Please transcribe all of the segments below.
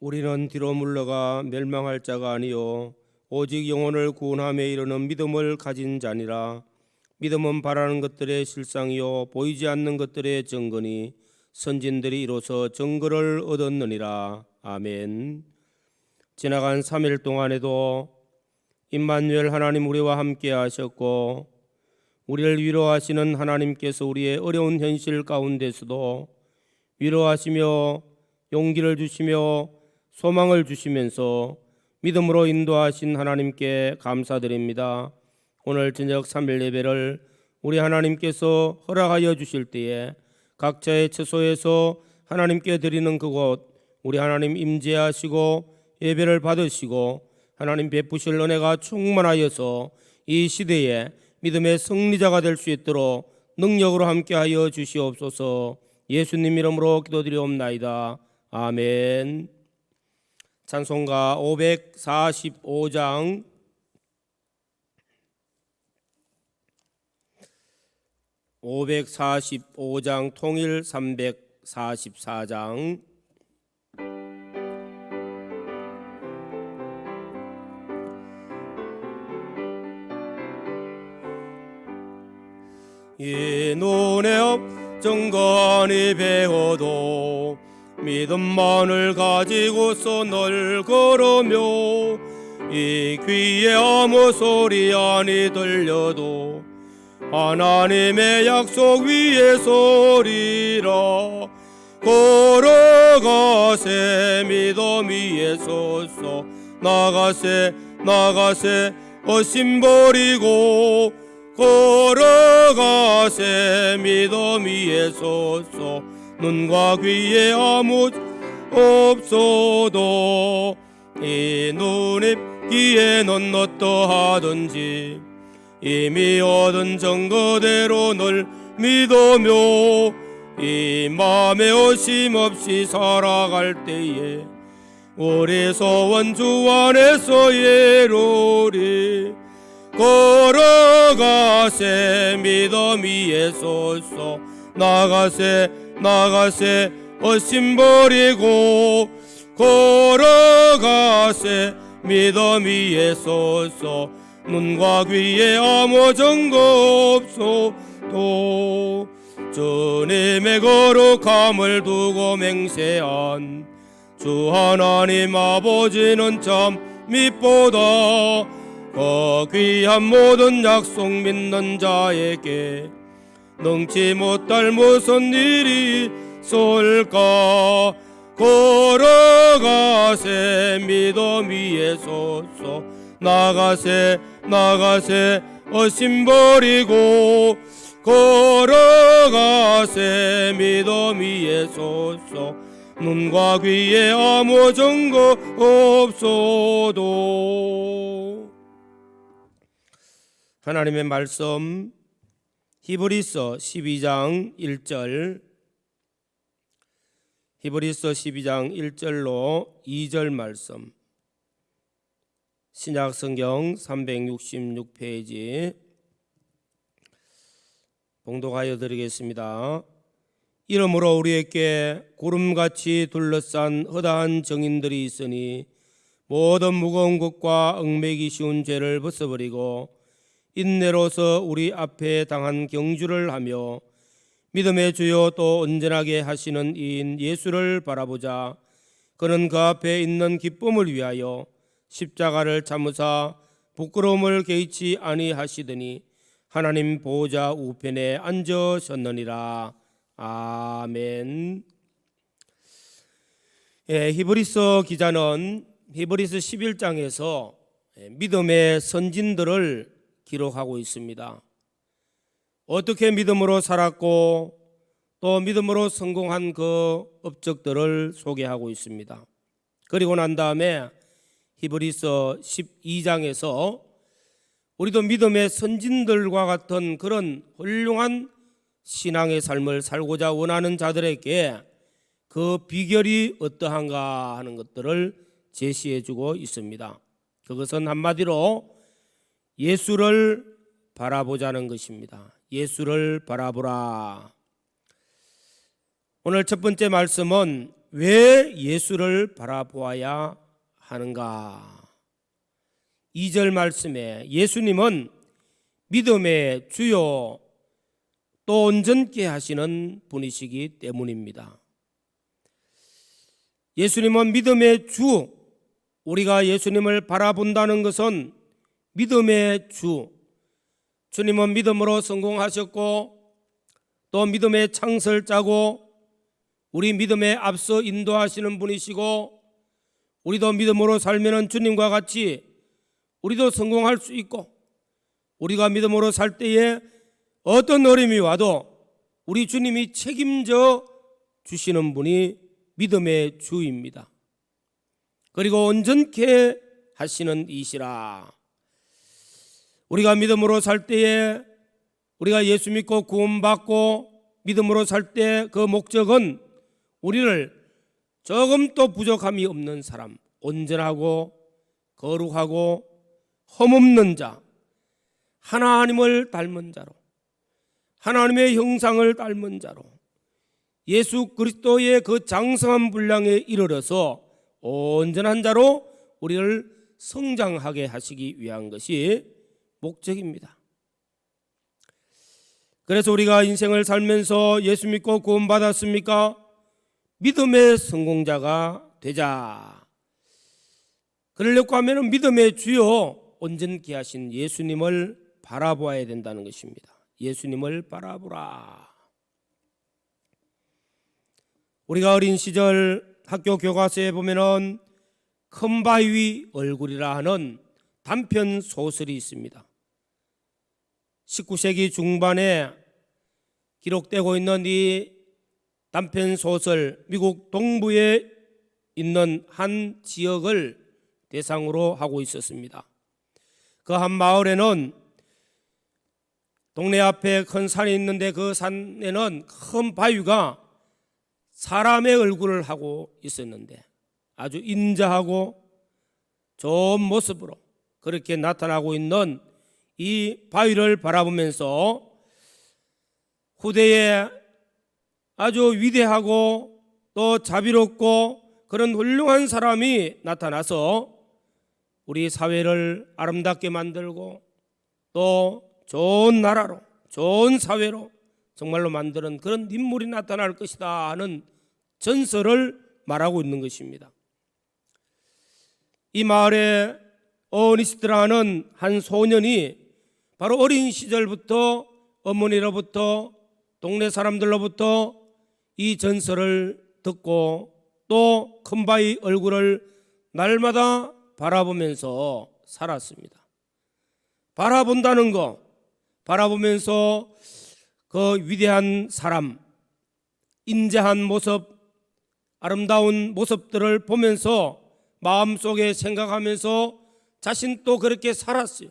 우리는 뒤로 물러가 멸망할 자가 아니요 오직 영혼을 구원함에 이르는 믿음을 가진 자니라. 믿음은 바라는 것들의 실상이요 보이지 않는 것들의 증거니 선진들이 이로써 증거를 얻었느니라. 아멘. 지나간 3일 동안에도 임마누엘 하나님 우리와 함께 하셨고, 우리를 위로하시는 하나님께서 우리의 어려운 현실 가운데서도 위로하시며 용기를 주시며 소망을 주시면서 믿음으로 인도하신 하나님께 감사드립니다. 오늘 저녁 3일 예배를 우리 하나님께서 허락하여 주실 때에 각자의 처소에서 하나님께 드리는 그곳 우리 하나님 임재하시고 예배를 받으시고 하나님 베푸실 은혜가 충만하여서 이 시대에 믿음의 승리자가 될 수 있도록 능력으로 함께하여 주시옵소서. 예수님 이름으로 기도드리옵나이다. 아멘. 찬송가 545장 통일 344장 이 눈에 정건이 배워도 믿음만을 가지고서 널 걸으며 이 귀에 아무 소리 아니 들려도 하나님의 약속 위에 서리라. 걸어가세 믿음 위에 서서 나가세 어심버리고 걸어가세 믿음 위에 서서 눈과 귀에 아무 없어도 이 눈이 귀에는 어떠하든지 이미 얻은 증거대로 널 믿으며 이 맘에 의심 없이 살아갈 때에 우리 소원 주 안에서 이루리. 걸어가세 믿음 위에 서서 나가세 어심버리고 걸어가세 믿음 위에 서서 눈과 귀에 아무 증거 없어도 주님의 거룩함을 두고 맹세한 주 하나님 아버지는 참 믿보다 그 귀한 모든 약속 믿는 자에게 능치 못할 무슨 일이 있을까. 걸어가세 믿음 위에 서서 나가세 어심버리고 걸어가세 믿음 위에 서서 눈과 귀에 아무 증거 없어도. 하나님의 말씀 히브리서 12장 1절 히브리서 12장 1절로 2절 말씀 신약성경 366페이지 봉독하여 드리겠습니다. 이러므로 우리에게 구름같이 둘러싼 허다한 정인들이 있으니 모든 무거운 것과 얽매기 쉬운 죄를 벗어버리고 인내로서 우리 앞에 당한 경주를 하며 믿음의 주요 또 온전하게 하시는 이인 예수를 바라보자. 그는 그 앞에 있는 기쁨을 위하여 십자가를 참으사 부끄러움을 개의치 아니하시더니 하나님 보호자 우편에 앉으셨느니라. 아멘. 히브리서 기자는 히브리서 11장에서 믿음의 선진들을 기록하고 있습니다. 어떻게 믿음으로 살았고 또 믿음으로 성공한 그 업적들을 소개하고 있습니다. 그리고 난 다음에 히브리서 12장에서 우리도 믿음의 선진들과 같은 그런 훌륭한 신앙의 삶을 살고자 원하는 자들에게 그 비결이 어떠한가 하는 것들을 제시해주고 있습니다. 그것은 한마디로 예수를 바라보자는 것입니다. 예수를 바라보라. 오늘 첫 번째 말씀은 왜 예수를 바라보아야 하는가? 2절 말씀에 예수님은 믿음의 주요 또 온전케 하시는 분이시기 때문입니다. 예수님은 믿음의 주, 우리가 예수님을 바라본다는 것은 믿음의 주, 주님은 믿음으로 성공하셨고 또 믿음의 창설 짜고 우리 믿음에 앞서 인도하시는 분이시고 우리도 믿음으로 살면 주님과 같이 우리도 성공할 수 있고 우리가 믿음으로 살 때에 어떤 어려움이 와도 우리 주님이 책임져 주시는 분이 믿음의 주입니다. 그리고 온전케 하시는 이시라. 우리가 믿음으로 살 때에 우리가 예수 믿고 구원받고 믿음으로 살 때 그 목적은 우리를 조금도 부족함이 없는 사람, 온전하고 거룩하고 흠없는 자, 하나님을 닮은 자로, 하나님의 형상을 닮은 자로 예수 그리스도의 그 장성한 분량에 이르러서 온전한 자로 우리를 성장하게 하시기 위한 것이 목적입니다. 그래서 우리가 인생을 살면서 예수 믿고 구원받았습니까? 믿음의 성공자가 되자. 그러려고 하면 믿음의 주요 온전케 하신 예수님을 바라보아야 된다는 것입니다. 예수님을 바라보라. 우리가 어린 시절 학교 교과서에 보면은 큰 바위 얼굴이라 하는 단편 소설이 있습니다. 19세기 중반에 기록되고 있는 이 단편 소설, 미국 동부에 있는 한 지역을 대상으로 하고 있었습니다. 그 한 마을에는 동네 앞에 큰 산이 있는데 그 산에는 큰 바위가 사람의 얼굴을 하고 있었는데 아주 인자하고 좋은 모습으로 그렇게 나타나고 있는 이 바위를 바라보면서 후대에 아주 위대하고 또 자비롭고 그런 훌륭한 사람이 나타나서 우리 사회를 아름답게 만들고 또 좋은 나라로 좋은 사회로 정말로 만드는 그런 인물이 나타날 것이다 하는 전설을 말하고 있는 것입니다. 이 마을에 어니스트라는 한 소년이 바로 어린 시절부터 어머니로부터 동네 사람들로부터 이 전설을 듣고 또 큰 바위 얼굴을 날마다 바라보면서 살았습니다. 바라본다는 거, 바라보면서 그 위대한 사람, 인자한 모습, 아름다운 모습들을 보면서 마음속에 생각하면서 자신도 그렇게 살았어요.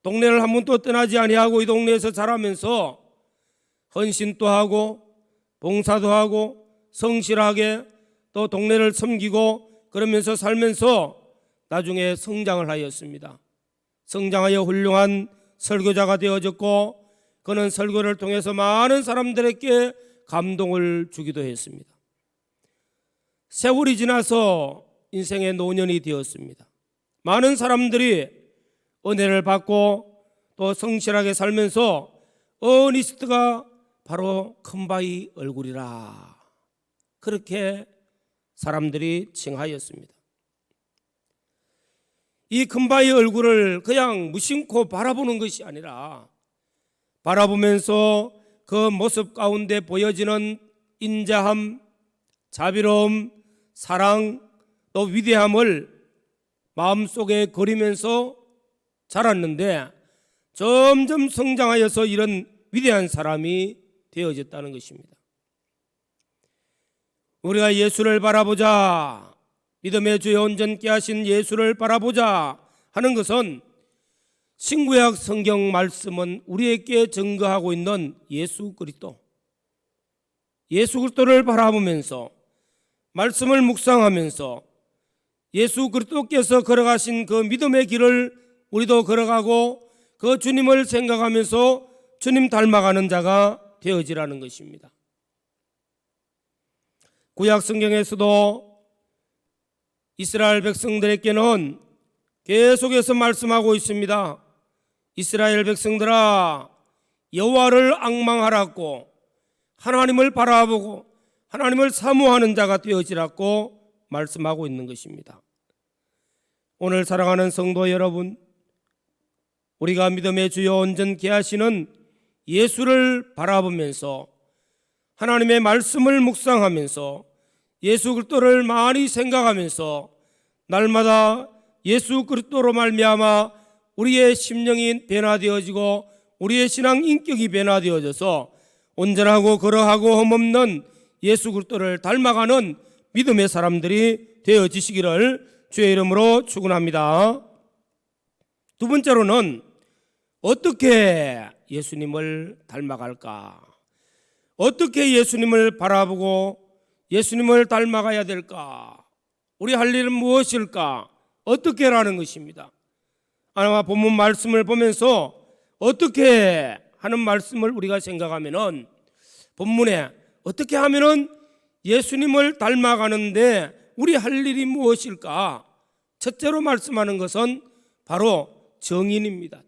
동네를 한 번도 떠나지 아니하고 이 동네에서 자라면서 헌신도 하고 봉사도 하고 성실하게 또 동네를 섬기고 그러면서 살면서 나중에 성장을 하였습니다. 성장하여 훌륭한 설교자가 되어졌고 그는 설교를 통해서 많은 사람들에게 감동을 주기도 했습니다. 세월이 지나서 인생의 노년이 되었습니다. 많은 사람들이 은혜를 받고 또 성실하게 살면서 어니스트가 바로 큰 바위 얼굴이라 그렇게 사람들이 칭하였습니다. 이 큰 바위 얼굴을 그냥 무심코 바라보는 것이 아니라 바라보면서 그 모습 가운데 보여지는 인자함, 자비로움, 사랑, 또 위대함을 마음속에 그리면서 자랐는데 점점 성장하여서 이런 위대한 사람이 되어졌다는 것입니다. 우리가 예수를 바라보자, 믿음의 주여 온전케 하신 예수를 바라보자 하는 것은 신구약 성경 말씀은 우리에게 증거하고 있는 예수 그리스도, 예수 그리스도를 바라보면서 말씀을 묵상하면서 예수 그리스도께서 걸어가신 그 믿음의 길을 우리도 걸어가고 그 주님을 생각하면서 주님 닮아가는 자가 되어지라는 것입니다. 구약 성경에서도 이스라엘 백성들에게는 계속해서 말씀하고 있습니다. 이스라엘 백성들아, 여호와를 앙망하라고, 하나님을 바라보고 하나님을 사모하는 자가 되어지라고 말씀하고 있는 것입니다. 오늘 사랑하는 성도 여러분, 우리가 믿음의 주요 온전케 하시는 예수를 바라보면서 하나님의 말씀을 묵상하면서 예수 그리스도를 많이 생각하면서 날마다 예수 그리스도로 말미암아 우리의 심령이 변화되어지고 우리의 신앙 인격이 변화되어져서 온전하고 거룩하고 흠없는 예수 그리스도를 닮아가는 믿음의 사람들이 되어지시기를 주의 이름으로 축원합니다. 두 번째로는 어떻게 예수님을 닮아갈까? 어떻게 예수님을 바라보고 예수님을 닮아가야 될까? 우리 할 일은 무엇일까? 어떻게라는 것입니다. 아마 본문 말씀을 보면서 어떻게 하는 말씀을 우리가 생각하면은 본문에 어떻게 하면은 예수님을 닮아가는데 우리 할 일이 무엇일까? 첫째로 말씀하는 것은 바로 정인입니다.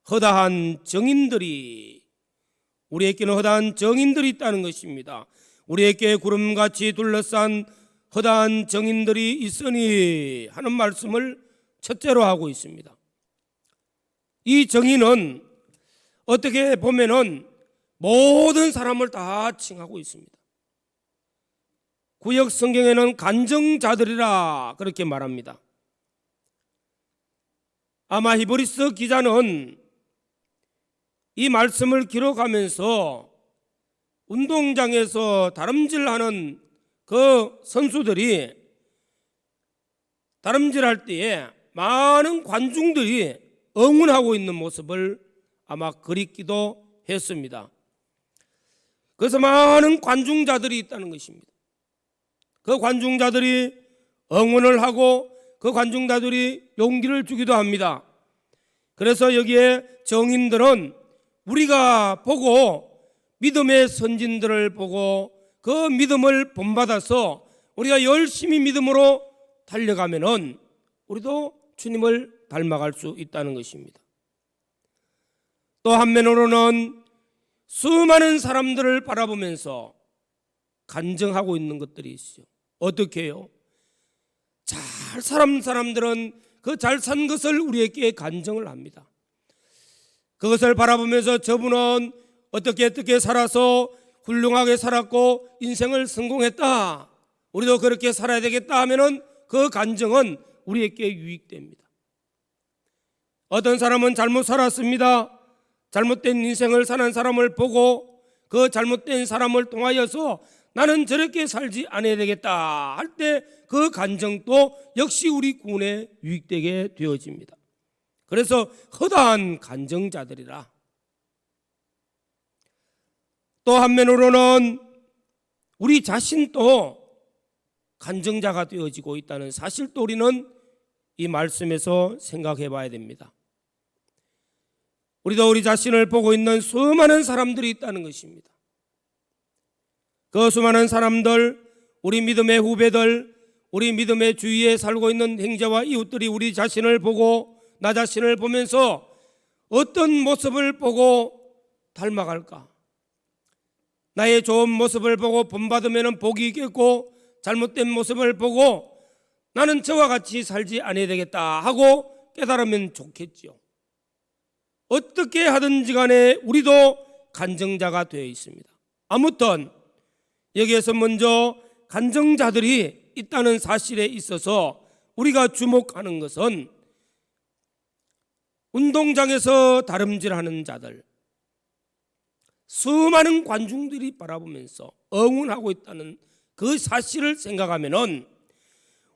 허다한 정인들이, 우리에게는 허다한 정인들이 있다는 것입니다. 우리에게 구름같이 둘러싼 허다한 정인들이 있으니 하는 말씀을 첫째로 하고 있습니다. 이 정인은 어떻게 보면은 모든 사람을 다 칭하고 있습니다. 구약 성경에는 간정자들이라 그렇게 말합니다. 아마 히브리서 기자는 이 말씀을 기록하면서 운동장에서 다름질하는 그 선수들이 다름질할 때에 많은 관중들이 응원하고 있는 모습을 아마 그리기도 했습니다. 그래서 많은 관중자들이 있다는 것입니다. 그 관중자들이 응원을 하고 그 관중자들이 용기를 주기도 합니다. 그래서 여기에 정인들은 우리가 보고 믿음의 선진들을 보고 그 믿음을 본받아서 우리가 열심히 믿음으로 달려가면은 우리도 주님을 닮아갈 수 있다는 것입니다. 또 한면으로는 수많은 사람들을 바라보면서 간증하고 있는 것들이 있어요. 어떻게 해요? 잘 사는 사람들은 그 잘 산 것을 우리에게 간증을 합니다. 그것을 바라보면서 저분은 어떻게 살아서 훌륭하게 살았고 인생을 성공했다, 우리도 그렇게 살아야 되겠다 하면은 그 간증은 우리에게 유익됩니다. 어떤 사람은 잘못 살았습니다. 잘못된 인생을 사는 사람을 보고 그 잘못된 사람을 통하여서 나는 저렇게 살지 않아야 되겠다 할 때 그 간증도 역시 우리 구원에 유익되게 되어집니다. 그래서 허다한 간증자들이라. 또 한면으로는 우리 자신도 간증자가 되어지고 있다는 사실도 우리는 이 말씀에서 생각해 봐야 됩니다. 우리도 우리 자신을 보고 있는 수많은 사람들이 있다는 것입니다. 그 수많은 사람들, 우리 믿음의 후배들, 우리 믿음의 주위에 살고 있는 형제와 이웃들이 우리 자신을 보고 나 자신을 보면서 어떤 모습을 보고 닮아갈까? 나의 좋은 모습을 보고 본받으면 복이 있겠고 잘못된 모습을 보고 나는 저와 같이 살지 않아야 되겠다 하고 깨달으면 좋겠지요. 어떻게 하든지 간에 우리도 간증자가 되어 있습니다. 아무튼 여기에서 먼저 간증자들이 있다는 사실에 있어서 우리가 주목하는 것은 운동장에서 다름질하는 자들, 수많은 관중들이 바라보면서 응원하고 있다는 그 사실을 생각하면은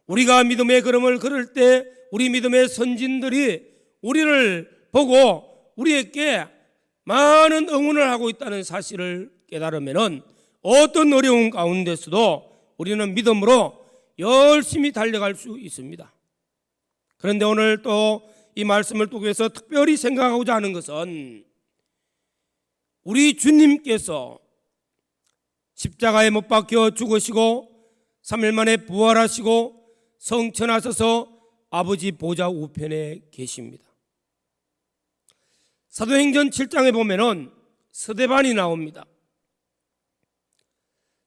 우리가 믿음의 걸음을 걸을 때 우리 믿음의 선진들이 우리를 보고 우리에게 많은 응원을 하고 있다는 사실을 깨달으면은 어떤 어려운 가운데서도 우리는 믿음으로 열심히 달려갈 수 있습니다. 그런데 오늘 또 이 말씀을 통해서 특별히 생각하고자 하는 것은 우리 주님께서 십자가에 못 박혀 죽으시고 3일 만에 부활하시고 성천하셔서 아버지 보좌 우편에 계십니다. 사도행전 7장에 보면은 스데반이 나옵니다.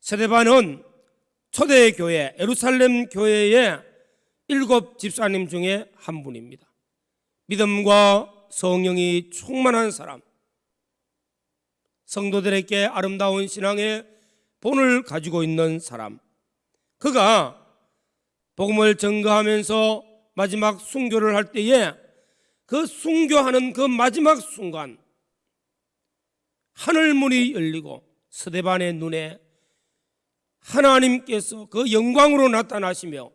스데반은 초대 교회 예루살렘 교회의 7 집사님 중에 한 분입니다. 믿음과 성령이 충만한 사람, 성도들에게 아름다운 신앙의 본을 가지고 있는 사람, 그가 복음을 전거하면서 마지막 순교를 할 때에 그 순교하는 그 마지막 순간 하늘문이 열리고 스데반의 눈에 하나님께서 그 영광으로 나타나시며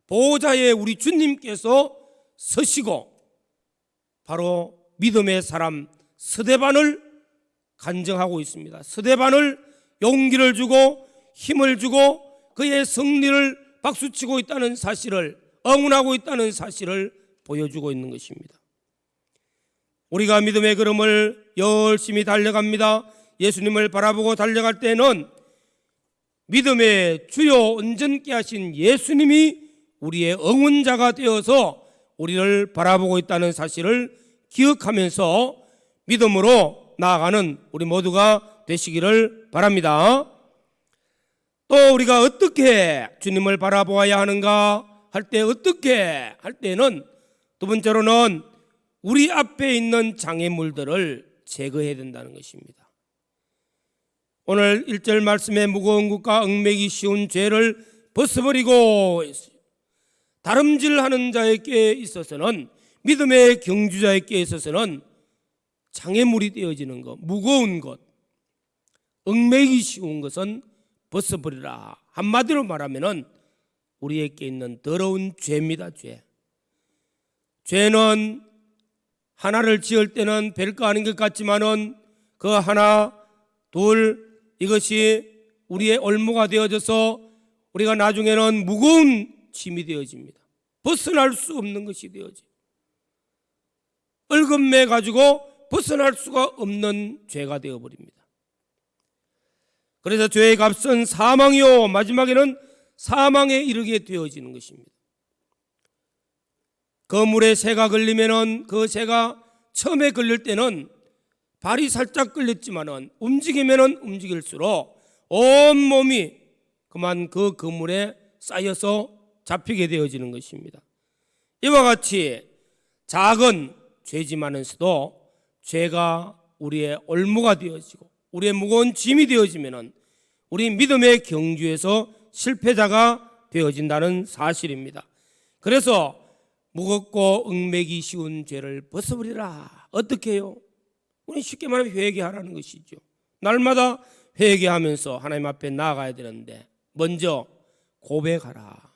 보호자의 우리 주님께서 서시고 바로 믿음의 사람 스데반을 간증하고 있습니다. 스데반을 용기를 주고 힘을 주고 그의 승리를 박수치고 있다는 사실을, 응원하고 있다는 사실을 보여주고 있는 것입니다. 우리가 믿음의 걸음을 열심히 달려갑니다. 예수님을 바라보고 달려갈 때는 믿음의 주요 온전케 하신 예수님이 우리의 응원자가 되어서 우리를 바라보고 있다는 사실을 기억하면서 믿음으로 나아가는 우리 모두가 되시기를 바랍니다. 또 우리가 어떻게 주님을 바라보아야 하는가 할 때, 어떻게 할 때는 두 번째로는 우리 앞에 있는 장애물들을 제거해야 된다는 것입니다. 오늘 1절 말씀에 무거운 것과 얽매기 쉬운 죄를 벗어버리고 다름질하는 자에게 있어서는, 믿음의 경주자에게 있어서는 장애물이 되어지는 것, 무거운 것, 얽매기 쉬운 것은 벗어버리라. 한마디로 말하면은 우리에게 있는 더러운 죄입니다. 죄는 하나를 지을 때는 별거 아닌 것 같지만은 그 하나, 둘, 이것이 우리의 올무가 되어져서 우리가 나중에는 무거운 짐이 되어집니다. 벗어날 수 없는 것이 되어지. 얽매 가지고 벗어날 수가 없는 죄가 되어버립니다. 그래서 죄의 값은 사망이요, 마지막에는 사망에 이르게 되어지는 것입니다. 거물에 새가 걸리면은 그 새가 처음에 걸릴 때는 발이 살짝 걸렸지만은 움직이면은 움직일수록 온 몸이 그만 그 그물에 쌓여서 잡히게 되어지는 것입니다. 이와 같이 작은 죄지만은서도 죄가 우리의 올무가 되어지고 우리의 무거운 짐이 되어지면은 우리 믿음의 경주에서 실패자가 되어진다는 사실입니다. 그래서 무겁고 얽매기 쉬운 죄를 벗어버리라. 어떻게 해요? 우리 쉽게 말하면 회개하라는 것이죠. 날마다 회개하면서 하나님 앞에 나아가야 되는데 먼저 고백하라.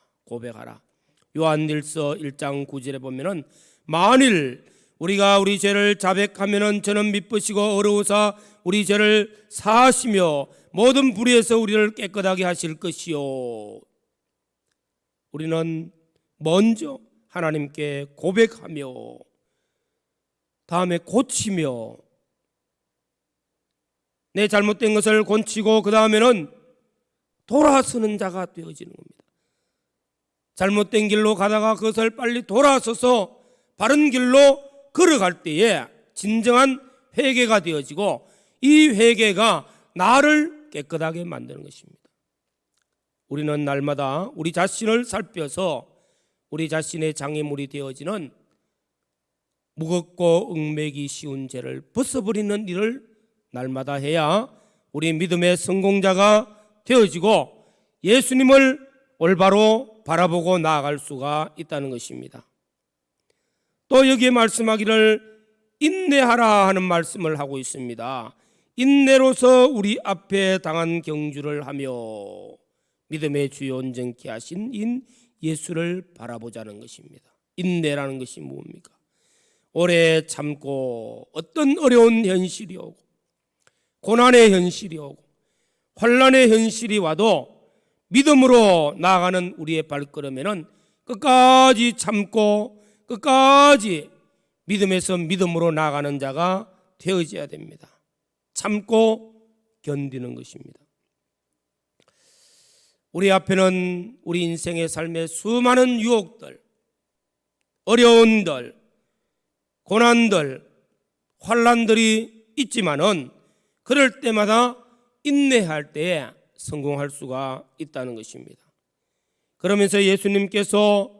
요한일서 1장 9절에 보면은 만일 우리가 우리 죄를 자백하면은 저는 미쁘시고 어려우사 우리 죄를 사하시며 모든 불의에서 우리를 깨끗하게 하실 것이요. 우리는 먼저 하나님께 고백하며 다음에 고치며 내 잘못된 것을 고치고 그 다음에는 돌아서는 자가 되어지는 겁니다. 잘못된 길로 가다가 그것을 빨리 돌아서서 바른 길로 걸어갈 때에 진정한 회개가 되어지고 이 회개가 나를 깨끗하게 만드는 것입니다. 우리는 날마다 우리 자신을 살펴서 우리 자신의 장애물이 되어지는 무겁고 얽매기 쉬운 죄를 벗어버리는 일을 날마다 해야 우리 믿음의 성공자가 되어지고 예수님을 올바로 바라보고 나아갈 수가 있다는 것입니다. 또 여기에 말씀하기를 인내하라 하는 말씀을 하고 있습니다. 인내로서 우리 앞에 당한 경주를 하며 믿음의 주요 온전케 하신 인 예수를 바라보자는 것입니다. 인내라는 것이 뭡니까? 오래 참고 어떤 어려운 현실이 오고 고난의 현실이 오고 환난의 현실이 와도 믿음으로 나아가는 우리의 발걸음에는 끝까지 참고 끝까지 믿음에서 믿음으로 나아가는 자가 되어져야 됩니다. 참고 견디는 것입니다. 우리 앞에는 우리 인생의 삶의 수많은 유혹들, 어려움들, 고난들, 환난들이 있지만은 그럴 때마다 인내할 때에 성공할 수가 있다는 것입니다. 그러면서 예수님께서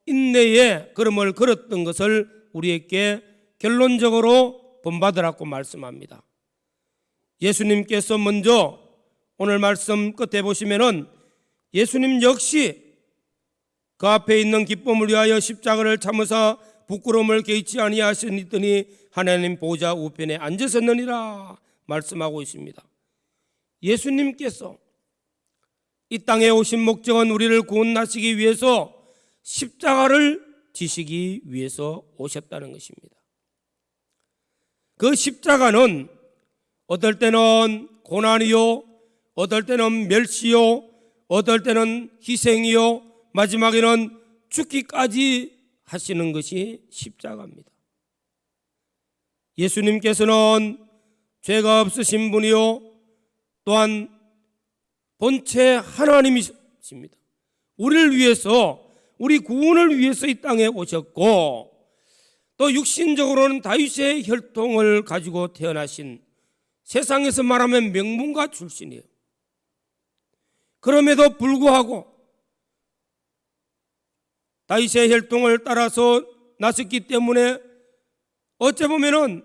인내의 걸음을 걸었던 것을 우리에게 결론적으로 본받으라고 말씀합니다. 예수님께서 먼저 오늘 말씀 끝에 보시면은 예수님 역시 그 앞에 있는 기쁨을 위하여 십자가를 참으사 부끄러움을 개의치 아니하시더니 하나님 보좌 우편에 앉으셨느니라 말씀하고 있습니다. 예수님께서 이 땅에 오신 목적은 우리를 구원하시기 위해서 십자가를 지시기 위해서 오셨다는 것입니다. 그 십자가는 어떨 때는 고난이요, 어떨 때는 멸시요, 어떨 때는 희생이요, 마지막에는 죽기까지 하시는 것이 십자가입니다. 예수님께서는 죄가 없으신 분이요, 또한 본체 하나님이십니다. 우리를 위해서, 우리 구원을 위해서 이 땅에 오셨고, 또 육신적으로는 다윗의 혈통을 가지고 태어나신 세상에서 말하면 명문가 출신이에요. 그럼에도 불구하고 다윗의 혈통을 따라서 나섰기 때문에 어찌 보면은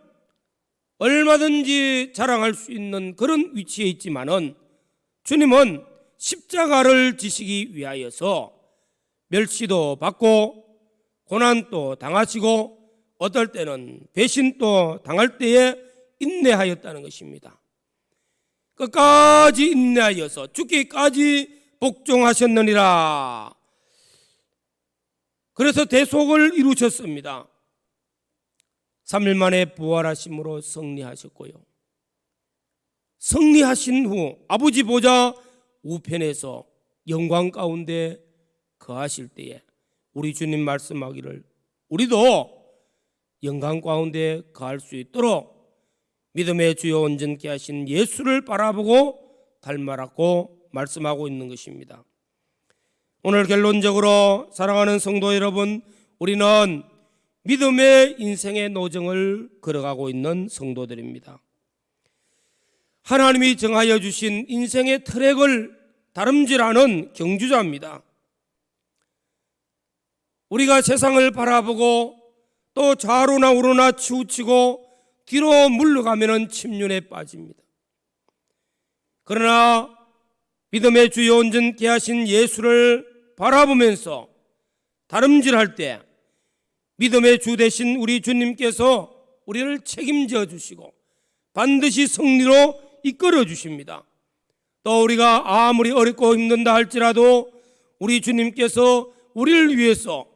얼마든지 자랑할 수 있는 그런 위치에 있지만은 주님은 십자가를 지시기 위하여서 멸시도 받고 고난도 당하시고 어떨 때는 배신도 당할 때에 인내하였다는 것입니다. 끝까지 인내하여서 죽기까지 복종하셨느니라. 그래서 대속을 이루셨습니다. 3일 만에 부활하심으로 승리하셨고요. 승리하신 후 아버지 보좌 우편에서 영광 가운데 거하실 때에 우리 주님 말씀하기를 우리도 영광 가운데 거할 수 있도록 믿음의 주요 온전케 하신 예수를 바라보고 닮아라고 말씀하고 있는 것입니다. 오늘 결론적으로 사랑하는 성도 여러분, 우리는 믿음의 인생의 노정을 걸어가고 있는 성도들입니다. 하나님이 정하여 주신 인생의 트랙을 다름질하는 경주자입니다. 우리가 세상을 바라보고 또 좌로나 우로나 치우치고 뒤로 물러가면 침륜에 빠집니다. 그러나 믿음의 주요 온전케 하신 예수를 바라보면서 다름질할 때 믿음의 주 되신 우리 주님께서 우리를 책임져 주시고 반드시 승리로 이끌어 주십니다. 또 우리가 아무리 어렵고 힘든다 할지라도 우리 주님께서 우리를 위해서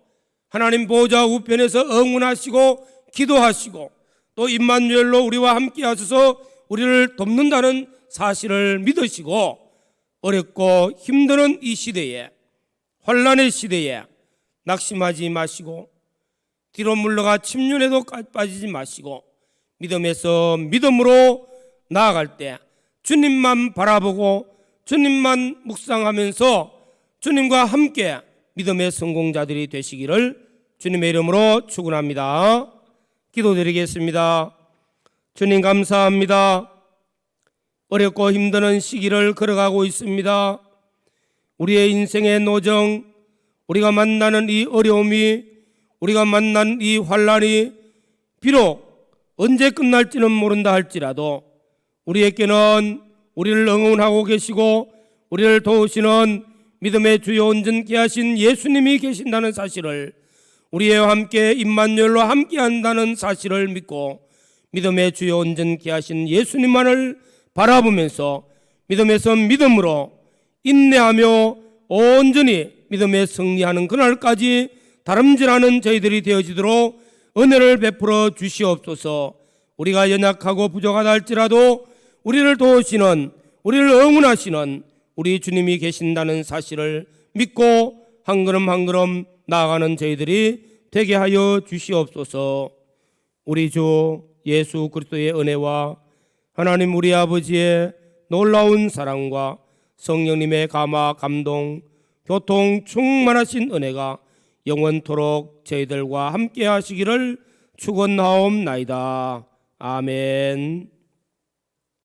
하나님 보좌 우편에서 응원하시고 기도하시고 또 임마누엘로 우리와 함께 하셔서 우리를 돕는다는 사실을 믿으시고 어렵고 힘드는 이 시대에, 환난의 시대에 낙심하지 마시고 뒤로 물러가 침륜에도 빠지지 마시고 믿음에서 믿음으로 나아갈 때 주님만 바라보고 주님만 묵상하면서 주님과 함께 믿음의 성공자들이 되시기를 주님의 이름으로 축원합니다. 기도드리겠습니다. 주님 감사합니다. 어렵고 힘드는 시기를 걸어가고 있습니다. 우리의 인생의 노정, 우리가 만나는 이 어려움이, 우리가 만난 이 환난이 비록 언제 끝날지는 모른다 할지라도 우리에게는 우리를 응원하고 계시고 우리를 도우시는 믿음의 주요 온전케 하신 예수님이 계신다는 사실을, 우리와 함께 임마누엘로 함께 한다는 사실을 믿고 믿음의 주요 온전케 하신 예수님만을 바라보면서 믿음에서 믿음으로 인내하며 온전히 믿음에 승리하는 그날까지 다름질하는 저희들이 되어지도록 은혜를 베풀어 주시옵소서. 우리가 연약하고 부족하다 할지라도 우리를 도우시는, 우리를 응원하시는 우리 주님이 계신다는 사실을 믿고 한 걸음 한 걸음 나아가는 저희들이 되게 하여 주시옵소서. 우리 주 예수 그리스도의 은혜와 하나님 우리 아버지의 놀라운 사랑과 성령님의 감화 감동 교통 충만하신 은혜가 영원토록 저희들과 함께 하시기를 축원하옵나이다. 아멘.